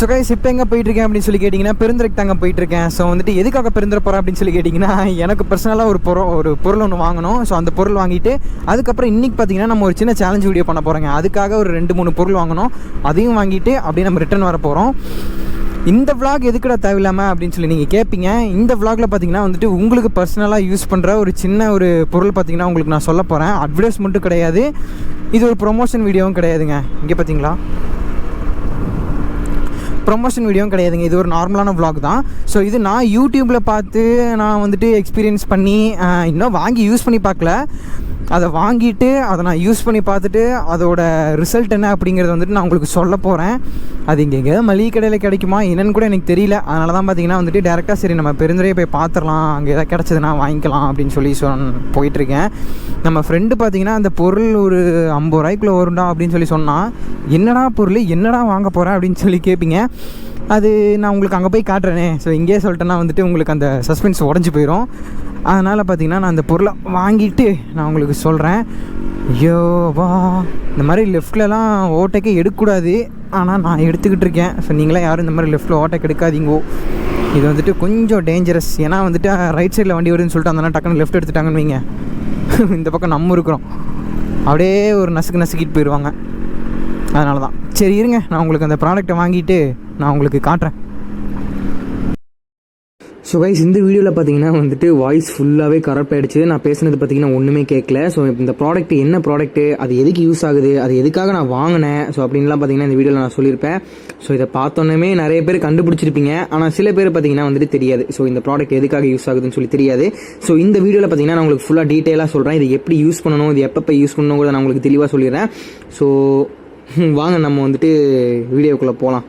So guys இப்போ எங்கே போயிட்டுருக்கேன் அப்படின்னு சொல்லி கேட்டிங்கன்னா பெருந்துறைக்கு தாங்க போயிட்டுருக்கேன். ஸோ வந்துட்டு எதுக்காக பெருந்துறை போகிறேன் அப்படின்னு சொல்லி கேட்டிங்கன்னா எனக்கு பர்சனலாக ஒரு பொருள் ஒன்று வாங்கணும். ஸோ அந்த பொருள் வாங்கிட்டு அதுக்கப்புறம் இன்றைக்கி பார்த்தீங்கன்னா நம்ம ஒரு சின்ன சேலஞ்ச் வீடியோ பண்ண போகிறோங்க. அதுக்காக ஒரு 2-3 பொருள் வாங்கணும். அதையும் வாங்கிட்டு அப்படியே நம்ம ரிட்டர்ன் வர போகிறோம். இந்த விளாக் எதுக்குடா தேவையில்லாமல் அப்படின்னு சொல்லி நீங்கள் கேட்பீங்க. இந்த விளாகில் பார்த்தீங்கன்னா வந்துட்டு உங்களுக்கு பர்சனலாக யூஸ் பண்ணுற ஒரு சின்ன ஒரு பொருள் பார்த்தீங்கன்னா உங்களுக்கு நான் சொல்ல போகிறேன். அட்வர்டைஸ்மெண்ட்டும் கிடையாது, இது ஒரு ப்ரொமோஷன் வீடியோவும் கிடையாதுங்க. இங்கே பார்த்தீங்களா, ப்ரொமோஷன் வீடியோவும் கிடையாதுங்க. இது ஒரு நார்மலான விளாக் தான். ஸோ இது நான் யூடியூப்பில் பார்த்து நான் வந்துட்டு எக்ஸ்பீரியன்ஸ் பண்ணி இன்னும் வாங்கி யூஸ் பண்ணி பார்க்கல. அதை வாங்கிட்டு அதை நான் யூஸ் பண்ணி பார்த்துட்டு அதோட ரிசல்ட் என்ன அப்படிங்கிறத வந்துட்டு நான் உங்களுக்கு சொல்ல போகிறேன். அது இங்கே எங்கேயாவது மளிகை கடையில் கிடைக்குமா என்னென்னு கூட எனக்கு தெரியல. அதனால தான் பார்த்தீங்கன்னா வந்துட்டு டேரெக்டாக சரி நம்ம பெருந்துறையை போய் பார்த்துடலாம், அங்கே எதாவது கிடச்சதுன்னா வாங்கிக்கலாம் அப்படின்னு சொல்லி போயிட்டுருக்கேன். நம்ம ஃப்ரெண்டு பார்த்தீங்கன்னா அந்த பொருள் ஒரு 50 ரூபாய்க்குள்ளே வரும்டா அப்படின்னு சொல்லி சொன்னால், என்னடா பொருள் என்னடா வாங்க போகிறேன் அப்படின்னு சொல்லி கேட்பீங்க. அது நான் உங்களுக்கு அங்கே போய் காட்டுறேனே. ஸோ இங்கேயே சொல்லிட்டேன்னா வந்துட்டு உங்களுக்கு அந்த சஸ்பென்ஸ் உடஞ்சி போயிடும். அதனால் பார்த்தீங்கன்னா நான் அந்த பொருளை வாங்கிட்டு நான் உங்களுக்கு சொல்கிறேன். ஐயோ வா, இந்த மாதிரி லெஃப்ட்லலாம் ஓட்டைக்கே எடுக்கக்கூடாது, ஆனால் நான் எடுத்துக்கிட்டு இருக்கேன். ஸோ நீங்களாம் யாரும் இந்த மாதிரி லெஃப்ட்டில் ஓட்டைக்கு எடுக்காதீங்கோ. இது வந்துட்டு கொஞ்சம் டேஞ்சரஸ். ஏன்னா வந்துட்டு ரைட் சைடில் வண்டி வருதுன்னு சொல்லிட்டு அந்த டக்குன்னு லெஃப்ட் எடுத்துட்டாங்கன்னு வைங்க, இந்த பக்கம் நம்ம இருக்கிறோம், அப்படியே ஒரு நசுக்கிட்டு போயிடுவாங்க. அதனால தான் சரி இருங்க, நான் உங்களுக்கு அந்த ப்ராடக்ட்டை வாங்கிட்டு நான் உங்களுக்கு காட்டுறேன். ஸோ கைஸ் இந்த வீடியோவில் பார்த்தீங்கன்னா வந்துட்டு வாய்ஸ் ஃபுல்லாகவே கரெக்ட் ஆகிடுச்சு. நான் பேசுனது பார்த்தீங்கன்னா ஒன்றுமே கேட்கல. ஸோ இந்த ப்ராடக்ட் என்ன ப்ராடக்ட்டு, அது எதுக்கு யூஸ் ஆகுது, அது எதுக்காக நான் வாங்கினேன், ஸோ அப்படின்லாம் பார்த்தீங்கன்னா இந்த வீடியோவில் நான் சொல்லியிருப்பேன். ஸோ இதை பார்த்தோன்னே நிறைய பேர் கண்டுபிடிச்சிருப்பீங்க, ஆனால் சில பேர் பார்த்தீங்கன்னா வந்துட்டு தெரியாது. ஸோ இந்த ப்ராடக்ட் எதுக்காக யூஸ் ஆகுதுன்னு சொல்லி தெரியாது. ஸோ இந்த வீடியோவில் பார்த்தீங்கன்னா நான் உங்களுக்கு ஃபுல்லாக டீட்டெயிலாக சொல்கிறேன். இது எப்படி யூஸ் பண்ணணும், இது எப்போ யூஸ் பண்ணணுங்கிறத நான் உங்களுக்கு தெளிவாக சொல்லிடுறேன். ஸோ வாங்க நம்ம வந்துட்டு வீடியோக்குள்ளே போகலாம்.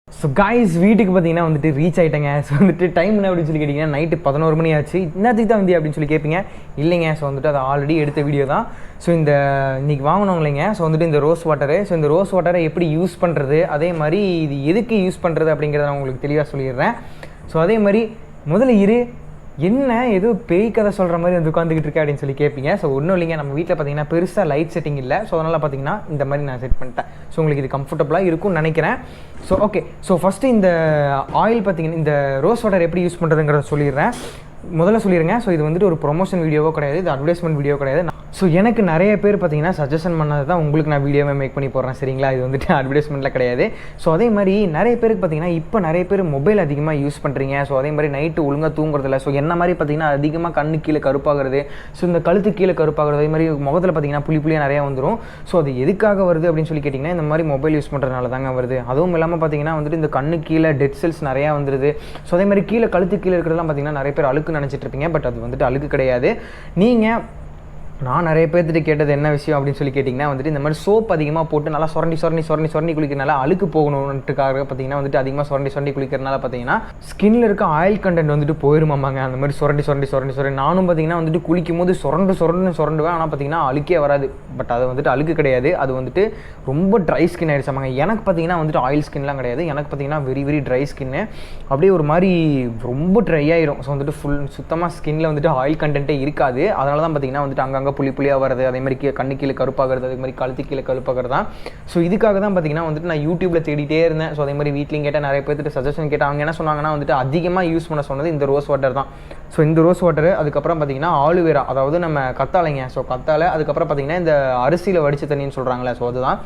ஸோ காய்ஸ் வீட்டுக்கு பார்த்தீங்கன்னா வந்துட்டு ரீச் ஆகிட்டேங்க. ஸோ வந்துட்டு டைம் என்ன அப்படின்னு சொல்லி கேட்டிங்கன்னா நைட்டு 11 மணி ஆச்சு. இன்னத்துக்கு தான் வந்து அப்படின்னு சொல்லி கேட்பீங்க. இல்லைங்க, ஸோ வந்துட்டு அது ஆல்ரெடி எடுத்த வீடியோ தான். ஸோ இன்றைக்கி வாங்கினோம் இல்லைங்க. ஸோ வந்துட்டு இந்த ரோஸ் வாட்டரு, ஸோ இந்த ரோஸ் வாட்டரை எப்படி யூஸ் பண்ணுறது, அதே மாதிரி இது எதுக்கு யூஸ் பண்ணுறது அப்படிங்கிறத நான் உங்களுக்கு தெளிவாக சொல்லிடுறேன். ஸோ அதே மாதிரி முதல்ல என்ன ஏதோ பேய் கதை சொல்கிற மாதிரி வந்து உட்காந்துக்கிட்டு இருக்கேன் அப்படின்னு சொல்லி கேட்பீங்க. ஸோ ஒன்றும் இல்லைங்க, நம்ம வீட்டில் பார்த்தீங்கன்னா பெருசாக லைட் செட்டிங் இல்லை. ஸோ அதனால் பார்த்தீங்கன்னா இந்த மாதிரி நான் செட் பண்ணிட்டேன். ஸோ உங்களுக்கு இது கம்ஃபர்டபுளாக இருக்கும்னு நினைக்கிறேன். ஸோ ஓகே, ஸோ ஃபஸ்ட்டு இந்த ஆயில் பார்த்தீங்கன்னா இந்த ரோஸ் வாட்டர் எப்படி யூஸ் பண்ணுறதுங்கிறத சொல்லிடுறேன். முதல்ல சொல்லிடுங்க. ஸோ இது வந்துட்டு ஒரு ப்ரொமோஷன் வீடியோவோ கிடையாது, இது அட்வர்டைஸ்மெண்ட் வீடியோ கிடையாது. ஸோ எனக்கு நிறைய பேர் பார்த்தீங்கன்னா சஜஷன் பண்ணது தான் உங்களுக்கு நான் வீடியோவே மேக் பண்ணி போடுறேன், சரிங்களா? இது வந்துட்டு அட்வர்டைஸ்மெண்ட்டில் கிடையாது. ஸோ அதே மாதிரி நிறைய பேருக்கு பார்த்தீங்கன்னா இப்போ நிறைய பேர் மொபைல் அதிகமாக யூஸ் பண்ணுறீங்க. ஸோ அதே மாதிரி நைட்டு ஒழுங்காக தூங்குறதில்ல. ஸோ என்ன மாதிரி பார்த்தீங்கன்னா அதிகமாக கண்ணு கீழே கருப்பாகிறது, ஸோ இந்த கழுத்து கீழே கருப்பாகிறது, அதே மாதிரி முகத்தில் பார்த்தீங்கன்னா புளியாக நிறையா வந்துடும். ஸோ அது எதுக்காக வருது அப்படின்னு சொல்லி கேட்டிங்கன்னா இந்த மாதிரி மொபைல் யூஸ் பண்ணுறதுனால தாங்க வருது. அதுவும் இல்லாமல் பார்த்தீங்கன்னா வந்துட்டு இந்த கண்ணு கீழே டெட் செல்ஸ் நிறையா வந்துடுது. ஸோ அதே மாதிரி கழுத்து கீழே இருக்கிறதுலாம் பார்த்தீங்கன்னா நிறைய பேர் அழுக்கு நினச்சிட்டு இருப்பீங்க. பட் அது வந்துட்டு அழுக்கு கிடையாது. நான் நிறைய பேர்த்துட்டு கேட்டது என்ன விஷயம் அப்படின்னு சொல்லி கேட்டிங்கன்னா வந்துட்டு இந்த மாதிரி சோப் அதிகமாக போட்டு நல்லா சுரண்டி குளிக்கிறனால அழுக்கு போகணுன்றதுக்காக பார்த்தீங்கன்னா வந்துட்டு அதிகமாக சுரண்டி குளிக்கிறனால பார்த்தீங்கன்னா ஸ்கின்ல இருக்க ஆயில் கண்டென்ட் வந்துட்டு போயிருமாங்க. அந்த மாதிரி சுரண்டி நானும் பார்த்தீங்கன்னா வந்துட்டு குளிக்கும் போது சுரண்டுவேன். ஆனால் பார்த்தீங்கன்னா அழுக்கே வராது. பட் அது வந்துட்டு அழுக்கு கிடையாது, அது வந்துட்டு ரொம்ப ட்ரை ஸ்கின் ஆகிடுச்சாமாங்க. எனக்கு பார்த்தீங்கன்னா வந்துட்டு ஆயில் ஸ்கின்லாம் கிடையாது. எனக்கு பார்த்தீங்கன்னா வெரி ட்ரை ஸ்கின்னு, அப்படியே ஒரு மாதிரி ரொம்ப ட்ரை ஆயிரும். ஸோ வந்துட்டு சுத்தமாக ஸ்கின்ல வந்துட்டு ஆயில் கண்டென்ட்டே இருக்காது. அதனால தான் பார்த்தீங்கன்னா வந்துட்டு அங்கங்கே புளியாக வருது, அதே மாதிரி கண்ணு கீழே கருப்பாகிறது, அதே மாதிரி கழுத்து கீழே கருப்பாகிறது தான். ஸோ இதுக்காக தான் பார்த்தீங்கன்னா வந்துட்டு நான் யூடியூப்ல தேடிட்டே இருந்தேன். ஸோ அதே மாதிரி வீட்லையும் கேட்டேன், நிறைய பேர்த்துட்டு சஜஷன் கேட்டேன். அவங்க என்ன சொன்னாங்கன்னா வந்துட்டு அதிகமாக யூஸ் பண்ண சொன்னது இந்த ரோஸ் வாட்டர் தான். ஸோ இந்த ரோஸ் வாட்டர், அதுக்கப்புறம் பார்த்தீங்கன்னா ஆலுவேரா, அதாவது நம்ம கத்தாழைங்க. ஸோ கத்தாழை, அதுக்கப்புறம் பார்த்தீங்கன்னா இந்த அரிசியில் வடிச்ச தண்ணின்னு சொல்கிறாங்களே, ஸோ அதுதான்,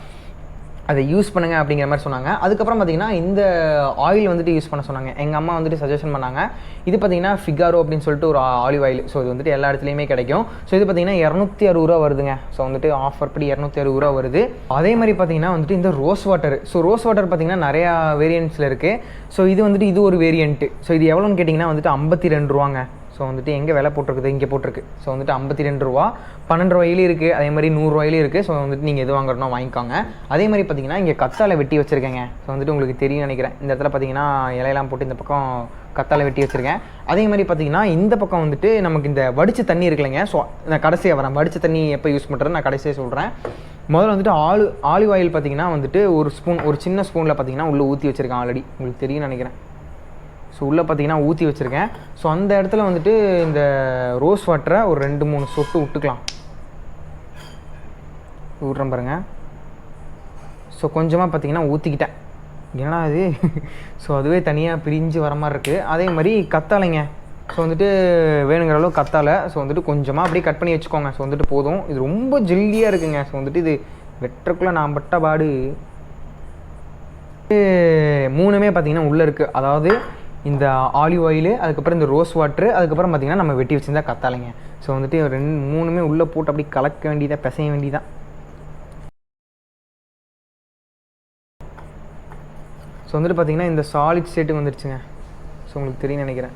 அதை யூஸ் பண்ணுங்கள் அப்படிங்கிற மாதிரி சொன்னாங்க. அதுக்கப்புறம் பார்த்தீங்கன்னா இந்த ஆயில் வந்துட்டு யூஸ் பண்ண சொன்னாங்க. எங்கள் அம்மா வந்துட்டு சஜஷன் பண்ணாங்க. இது பார்த்தீங்கன்னா ஃபிகாரோ அப்படின்னு சொல்லிட்டு ஒரு ஆலிவ் ஆயில். ஸோ இது வந்துட்டு எல்லா இடத்துலையுமே கிடைக்கும். ஸோ இது பார்த்தீங்கன்னா 260 ரூபா வருதுங்க. ஸோ வந்துட்டு ஆஃபர் படி 260 ரூபா வருது. அதே மாதிரி பார்த்தீங்கன்னா வந்துட்டு இந்த rose water. So rose water பார்த்தீங்கன்னா நிறையா வேரியண்ட்ஸில் இருக்குது. ஸோ இது ஒரு வேரியண்ட்டு. ஸோ இது எவ்வளோன்னு கேட்டிங்கன்னா வந்துட்டு 52 ரூபாங்க. ஸோ வந்துட்டு எங்கே விலை போட்டிருக்குது, இங்கே போட்டிருக்கு. ஸோ வந்துட்டு 52 ரூபா, 12 ரூபாயிலே இருக்குது, அதே மாதிரி 100 ரூபாயிலே இருக்குது. ஸோ வந்துட்டு நீங்கள் எது வாங்குறனோ வாங்கிக்கோங்க. அதே மாதிரி பார்த்தீங்கன்னா இங்கே கத்தாழை வெட்டி வச்சுருக்கேங்க. ஸோ வந்துட்டு உங்களுக்கு தெரியும் நினைக்கிறேன். இந்த இடத்துல பார்த்தீங்கன்னா இலையெல்லாம் போட்டு இந்த பக்கம் கத்தாழை வெட்டி வச்சுருக்கேன். அதே மாதிரி பார்த்தீங்கன்னா இந்த பக்கம் வந்துட்டு நமக்கு இந்த வடித்த தண்ணி இருக்குல்லைங்க. ஸோ நான் கடைசியாக வரேன், வடித்த தண்ணி எப்போ யூஸ் பண்ணுறது நான் கடைசியாக சொல்கிறேன். முதல்ல வந்துட்டு ஆலிவ் ஆயில் பார்த்தீங்கன்னா வந்துட்டு ஒரு சின்ன ஸ்பூனில் பார்த்தீங்கன்னா உள்ளே ஊற்றி வச்சுருக்கேன். ஆல்ரெடி உங்களுக்கு தெரியும் நினைக்கிறேன். ஸோ உள்ளே பார்த்தீங்கன்னா ஊற்றி வச்சுருக்கேன். ஸோ அந்த இடத்துல வந்துட்டு இந்த ரோஸ் வாட்டரை ஒரு 2-3 சொட்டு விட்டுக்கலாம். விட்றேன் பாருங்கள். ஸோ கொஞ்சமாக பார்த்திங்கன்னா ஊற்றிக்கிட்டேன். ஏன்னா அது ஸோ அதுவே தனியாக பிரிஞ்சு வர மாதிரி இருக்குது. அதே மாதிரி கத்தாழைங்க. ஸோ வந்துட்டு வேணுங்கிற அளவு கத்தாழை. ஸோ வந்துட்டு கொஞ்சமாக அப்படியே கட் பண்ணி வச்சுக்கோங்க. ஸோ வந்துட்டு போதும். இது ரொம்ப ஜெல்லியாக இருக்குங்க. ஸோ வந்துட்டு இது வெட்டுறக்குள்ளே நான் பட்ட பாடு. 3மே பார்த்திங்கன்னா உள்ளே இருக்குது. அதாவது இந்த ஆலிவ் ஆயிலு, அதுக்கப்புறம் இந்த ரோஸ் வாட்ரு, அதுக்கப்புறம் பார்த்திங்கன்னா நம்ம வெட்டி வச்சுருந்தா கத்தாழைங்க. ஸோ வந்துட்டு 3மே உள்ளே போட்டு அப்படி கலக்க வேண்டியதாக, பிசைய வேண்டியதான். ஸோ வந்துட்டு பார்த்திங்கன்னா இந்த சாலிட் ஸ்டேட்டுக்கு வந்துருச்சுங்க. ஸோ உங்களுக்கு தெரியும் நினைக்கிறேன்.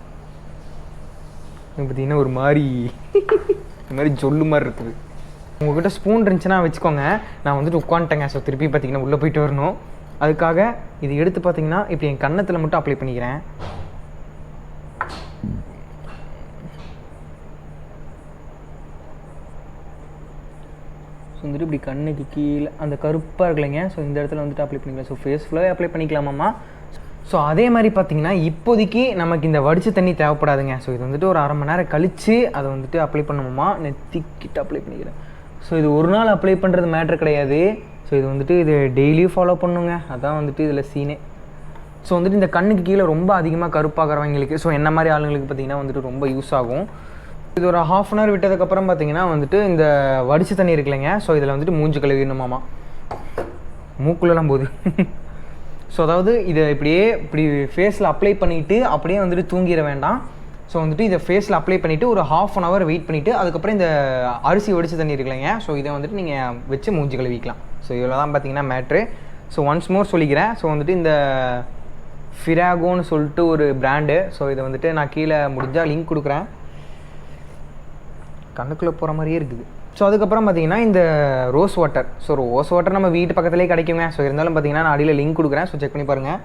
பார்த்திங்கன்னா ஒரு மாதிரி ஜொல்லு மாதிரி இருக்குது. உங்கள்கிட்ட ஸ்பூன் இருந்துச்சுன்னா வச்சுக்கோங்க. நான் வந்துட்டு உட்காந்துட்டேங்க. ஸோ திருப்பி பார்த்திங்கன்னா உள்ளே போயிட்டு வரணும். அதுக்காக இது எடுத்து பார்த்திங்கன்னா இப்படி என் கன்னத்தில் மட்டும் அப்ளை பண்ணிக்கிறேன். ஸோ வந்துட்டு இப்படி கண்ணுக்கு கீழே அந்த கருப்பாக இருக்கலைங்க. ஸோ இந்த இடத்துல வந்துட்டு அப்ளை பண்ணிக்கலாம். ஸோ ஃபேஸ் ஃபுல்லாகவே அப்ளை பண்ணிக்கலாமாம்மா. ஸோ அதே மாதிரி பார்த்திங்கன்னா இப்போதைக்கு நமக்கு இந்த வடித்த தண்ணி தேவைப்படாதுங்க. ஸோ இது வந்துட்டு ஒரு 1/2 மணி நேரம் கழித்து அதை வந்துட்டு அப்ளை பண்ணுவோமா. நெத்திக்கிட்ட அப்ளை பண்ணிக்கிறேன். ஸோ இது ஒரு நாள் அப்ளை பண்ணுறது மேட்ரு கிடையாது. ஸோ இது வந்துட்டு இது டெய்லியும் ஃபாலோ பண்ணுங்க. அதான் வந்துட்டு இதில் சீனே. ஸோ வந்துட்டு இந்த கண்ணுக்கு கீழே ரொம்ப அதிகமாக கருப்பாகிறவங்களுக்கு, ஸோ என்ன மாதிரி ஆளுங்களுக்கு பார்த்திங்கன்னா வந்துட்டு ரொம்ப யூஸ் ஆகும். இது ஒரு 1/2 அன் ஹவர் விட்டதுக்கப்புறம் பார்த்திங்கன்னா வந்துட்டு இந்த வடித்த தண்ணி இருக்குல்லைங்க. ஸோ இதில் வந்துட்டு மூஞ்சி கழுவிடணுமாமா. மூக்குள்ளெல்லாம் போகுது. ஸோ அதாவது இதை இப்படி ஃபேஸில் அப்ளை பண்ணிவிட்டு அப்படியே வந்துட்டு தூங்கிட வேண்டாம். ஸோ வந்துட்டு இதை ஃபேஸில் அப்ளை பண்ணிவிட்டு ஒரு 1/2 அன் ஹவர் வெயிட் பண்ணிவிட்டு அதுக்கப்புறம் இந்த அரிசி வடித்த தண்ணி இருக்குல்லைங்க. ஸோ இதை வந்துட்டு நீங்கள் வச்சு மூஞ்சி கழுவிக்கலாம். ஸோ இவ்வளோ தான் பார்த்திங்கன்னா மேட்ரு. ஸோ ஒன்ஸ் மோர் சொல்லிக்கிறேன். ஸோ வந்துட்டு இந்த ஃபிராகோன்னு சொல்லிட்டு ஒரு பிராண்டு. ஸோ இதை வந்துட்டு நான் கீழே முடிஞ்சால் லிங்க் கொடுக்குறேன். கண்ணுக்குள்ளே போகிற மாதிரியே இருக்குது. ஸோ அதுக்கப்புறம் பார்த்திங்கன்னா இந்த rose water. So rose water நம்ம வீட்டு பக்கத்துலேயே கிடைக்குங்க. ஸோ இருந்தாலும் பார்த்திங்கன்னா நான் அடியில் லிங்க் கொடுக்குறேன். ஸோ செக் பண்ணி பாருங்கள்.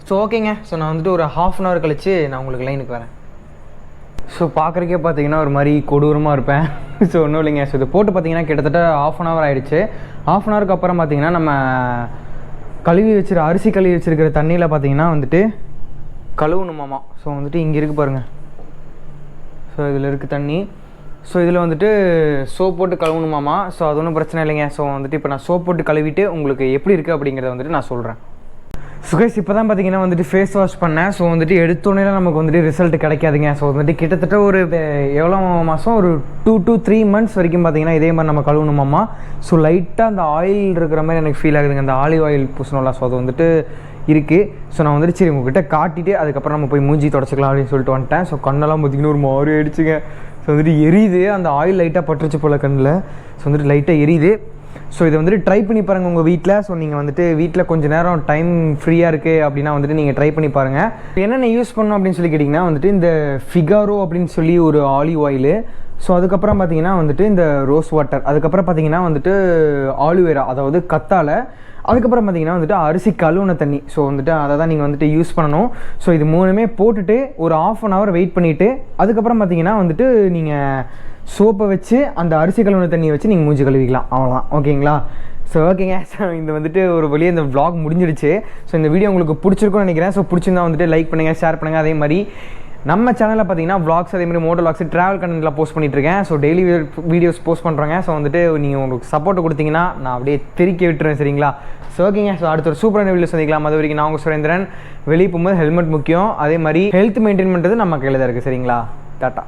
ஸோ ஓகேங்க. ஸோ நான் வந்துட்டு ஒரு 1/2 அன் ஹவர் கழிச்சு நான் உங்களுக்கு லைனுக்கு வரேன். ஸோ பார்க்குறக்கே பார்த்திங்கன்னா ஒரு மாதிரி கொடூரமாக இருப்பேன். ஸோ ஒன்றும் இல்லைங்க. ஸோ இதை போட்டு பார்த்திங்கன்னா கிட்டத்தட்ட 1/2 அன் ஹவர் ஆகிடுச்சு. 1/2 அன் ஹவருக்கு அப்புறம் பார்த்திங்கன்னா நம்ம அரிசி கழுவி வச்சுருக்கிற தண்ணியில் பார்த்திங்கன்னா வந்துட்டு கழுவணுமாமா. ஸோ வந்துட்டு இங்கே இருக்குது பாருங்கள். ஸோ இதில் இருக்குது தண்ணி. ஸோ இதில் வந்துட்டு சோப் போட்டு கழுவணுமாமா. ஸோ அது ஒன்றும் பிரச்சனை இல்லைங்க. ஸோ வந்துட்டு இப்போ நான் சோப் போட்டு கழுவிட்டு உங்களுக்கு எப்படி இருக்குது அப்படிங்கிறத வந்துட்டு நான் சொல்கிறேன். ஸோ கைஸ் இப்போ தான் பார்த்திங்கன்னா வந்துட்டு ஃபேஸ் வாஷ் பண்ணேன். ஸோ வந்துட்டு எடுத்தோன்னே நமக்கு வந்துட்டு ரிசல்ட் கிடைக்காதுங்க. ஸோ வந்துட்டு கிட்டத்தட்ட ஒரு எவ்வளோ மாதம், ஒரு 2 to 3 months வரைக்கும் பார்த்திங்கன்னா இதே மாதிரி நம்ம கழுவணுமாம்மா. ஸோ லைட்டாக அந்த ஆயில் இருக்கிற மாதிரி எனக்கு ஃபீல் ஆகுதுங்க. அந்த ஆலிவ் ஆயில் பூசணும்ல. ஸோ அது வந்துட்டு இருக்குது. ஸோ நான் வந்துட்டு சரி உங்கள்கிட்ட காட்டிட்டு அதுக்கப்புறம் நம்ம போய் மூஞ்சி தொடச்சிக்கலாம் அப்படின்னு சொல்லிட்டு வந்துட்டேன். ஸோ கண்ணெல்லாம் பார்த்திங்கன்னா ஒரு மாதிரி ஆயிடுச்சுங்க. ஸோ வந்துட்டு எரியுது. அந்த ஆயில் லைட்டாக பட்டுருச்சு போல் கண்ணில். ஸோ வந்துட்டு லைட்டாக எரியுது. ஸோ இதை வந்துட்டு ட்ரை பண்ணி பாருங்கள் உங்கள் வீட்டில். ஸோ நீங்கள் வந்துட்டு வீட்டில் கொஞ்சம் நேரம் டைம் ஃப்ரீயாக இருக்குது அப்படின்னா வந்துட்டு நீங்கள் ட்ரை பண்ணி பாருங்கள். என்னென்ன யூஸ் பண்ணணும் அப்படின்னு சொல்லி கேட்டிங்கன்னா வந்துட்டு இந்த ஃபிகாரோ அப்படின்னு சொல்லி ஒரு ஆலிவ் ஆயிலு. ஸோ அதுக்கப்புறம் பார்த்திங்கன்னா வந்துட்டு இந்த ரோஸ் வாட்டர், அதுக்கப்புறம் பார்த்திங்கன்னா வந்துட்டு ஆலிவேரா அதாவது கத்தாழை, அதுக்கப்புறம் பார்த்திங்கன்னா வந்துட்டு அரிசி கழுவுன தண்ணி. ஸோ வந்துட்டு அதை தான் நீங்கள் வந்துட்டு யூஸ் பண்ணணும். ஸோ இது 3மே போட்டுட்டு ஒரு 1/2 அன் ஹவர் வெயிட் பண்ணிவிட்டு அதுக்கப்புறம் பார்த்திங்கன்னா வந்துட்டு நீங்கள் சோப்பை வச்சு அந்த அரிசி கழுவுன தண்ணியை வச்சு நீங்கள் மூஞ்சி கழுவிக்கலாம். அவ்வளோதான். ஓகேங்களா? ஸோ ஓகேங்க. ஸோ இந்த வந்துட்டு ஒரு வழியாக இந்த vlog முடிஞ்சிடுச்சு. ஸோ இந்த வீடியோ உங்களுக்கு பிடிச்சிருக்குன்னு நினைக்கிறேன். ஸோ பிடிச்சிருந்தா வந்துட்டு லைக் பண்ணுங்கள், ஷேர் பண்ணுங்கள். அதே மாதிரி நம்ம சேனலில் பார்த்தீங்கன்னா vlogs, அதே மாதிரி மோட்டோ vlogs, ட்ராவல் கண்டென்ட்லாம் போஸ்ட் பண்ணிட்டுருக்கேன். ஸோ டெய்லி வீடியோஸ் போஸ்ட் பண்ணுறேங்க. ஸோ வந்துட்டு நீங்கள் உங்களுக்கு சப்போர்ட் கொடுத்தீங்கன்னா நான் அப்படியே திருக்கி விட்டுருவேன். சரிங்களா? ஸோ ஓகேங்க. ஸோ அடுத்த ஒரு சூப்பரான வீடியோ சந்திக்கலாம். அது வரைக்கும் நான் உங்கள் சுரேந்திரன். வெளியே போகும்போது ஹெல்மெட் முக்கியம். அதே மாதிரி ஹெல்த் மெயின்டைன் பண்ணுறது நம்ம கையில் தான் இருக்குது. சரிங்களா? டாட்டா.